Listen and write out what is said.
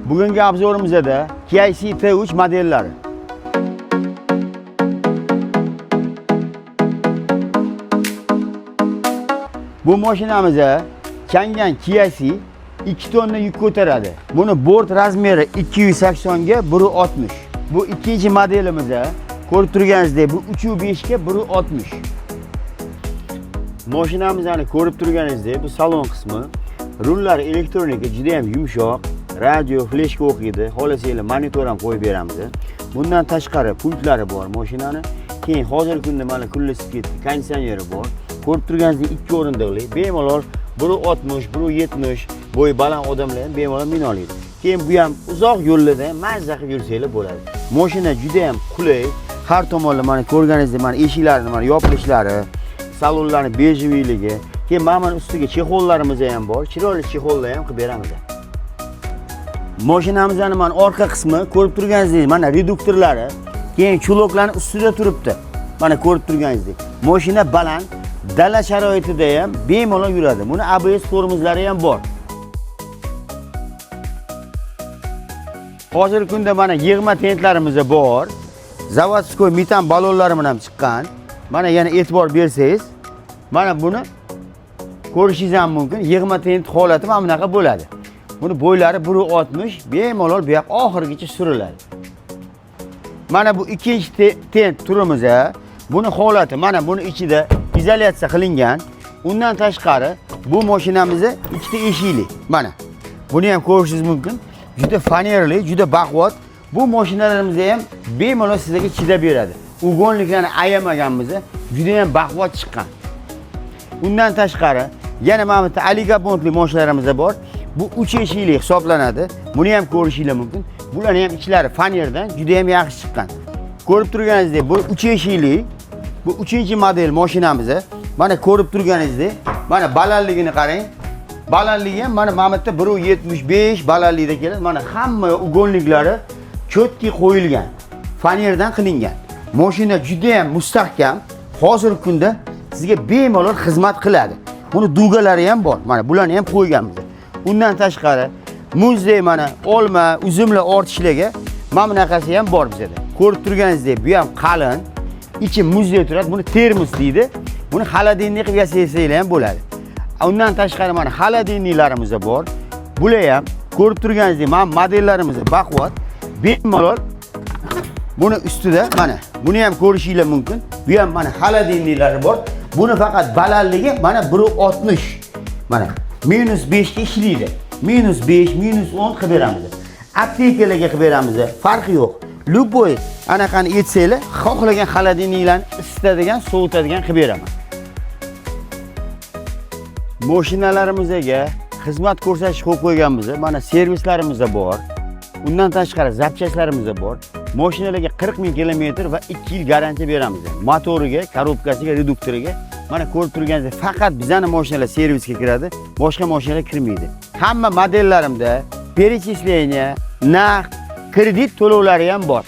Bugungi obzorimizda KIC T3 modellari. Bu mashinamizda changan KIC 2 tonna yuk ko'taradi. Buni bort razmeri 280 ga 160. Bu ikkinchi modelimizda ko'rib turganingizdek bu 3.5 ga 160. Mashinamizni ko'rib turganingizdek bu salon qismi. Rullar elektronika juda ham yumshoq. Radio, fleshka o'qiydi. Xohlasanglar monitor ham qo'yib beramiz. Bundan tashqari pultlari bor mashinani. Keyin hozirgi kunda mana kullashib ketdi. Konditsioneri bor. Ko'rib turganingizdek 2 o'rindiqli. Bemalol 1.60, 1.70 bo'yi baland odamlar ham bemalol mina oladi. Keyin bu ham uzoq yo'llarda mazza qilib yursanglar bo'ladi. Mashina juda ham qulay. Har tomonlama mana ko'rganingizdek mana eshiklarini mana yopilishlari, salonlarning bejiviyligi. Keyin mana ustiga chexollarimiz ham bor. Chiroyli chexollar ham qilib beramiz. Mashinamizning mana orqa qismi ko'rib turganingizdek mana reduktorlari, keyin cho'loqlarning ustida turibdi. Mana ko'rib turganingizdek. Mashina baland, dala sharoitida ham bemalol yuradi. Buni ABS tormozlari ham bor. Hozirgi kunda mana yig'ma tentlarimiz bor. Zavodskoy metan balonlari bilan chiqqan. Mana yana e'tibor bersangiz, mana buni ko'rishingiz ham mumkin. Yig'ma tent holati mana bunaqa bo'ladi. Buni bo'ylari 1.60, bemalol bu yoq oxirigacha suriladi. Mana bu ikkinchi tent turimiz. Buni holati mana buni ichida izolyatsiya qilingan. Undan tashqari bu mashinamizni ikkita eshikli. Mana. Buni ham ko'rishingiz mumkin. Juda fanerli, juda baquvvat. Bu mashinalarimiz ham bemalol sizlarga chidab beradi. Ugonliklarni ayamaganmiz, juda ham baquvvat chiqqan. Undan tashqari yana mana bu oligopondli mashinalarimiz bor. Bu 3 eshikli hisoblanadi. Buni ham ko'rishingiz mumkin. Bularning ham ichlari fanerdan juda ham yaxshi chiqqan. Ko'rib turganingizdek, bu 3 eshikli, bu 3-model mashinamiz. Mana ko'rib turganingizdek, mana balandligini qarang. Balandligi ham mana bu yerda 1.75 balandlikda keladi. Mana hamma ugonliklari cho'tki qo'yilgan, fanerdan qilingan. Mashina juda ham mustahkam. Hozirgi kunda sizga bemalol xizmat qiladi. Buni dugalari ham bor. Mana bularni ham qo'yganmiz. Undan tashqari muzdek mana olma, uzumlar ortishlarga mana bunaqasi ham bor bizda. Ko'rib turganingizdek, bu ham qalin, ichi muzdek turadi. Buni termos deydi. Buni xolodilnik qilib yasasanglar ham bo'ladi. Undan tashqari mana xolodilniklarimiz bor. Bular ham ko'rib turganingizdek, mana modellarimiz baquvvat, bemalol buni ustida mana buni ham ko'rishingiz mumkin. Bu ham mana xolodilniklari bor. Buni faqat balandligi mana 1.60. Mana -5 ga ishlaydi. -5, -10 qilib beramiz. Aptekalarga qilib beramiz. Farqi yo'q. Luboy anaqani etsanglar, xohlagan xolodilniklarni isitadigan, sovutadigan qilib beraman. Mashinalarimizga xizmat ko'rsatish qo'yib qo'yganmiz. Mana servislarimiz bor. Undan tashqari zapchastlarimiz bor. Mashinalarga 40 ming kilometr va 2 yil garantiya beramiz. Motoriga, korobkasiga, reduktoriga. Mana ko'rib turganingizdek, faqat bizning mashinalar servisga kiradi, boshqa mashinalar kirmaydi. Hamma modellarimda перечисление, naqd, kredit to'lovlari ham bor.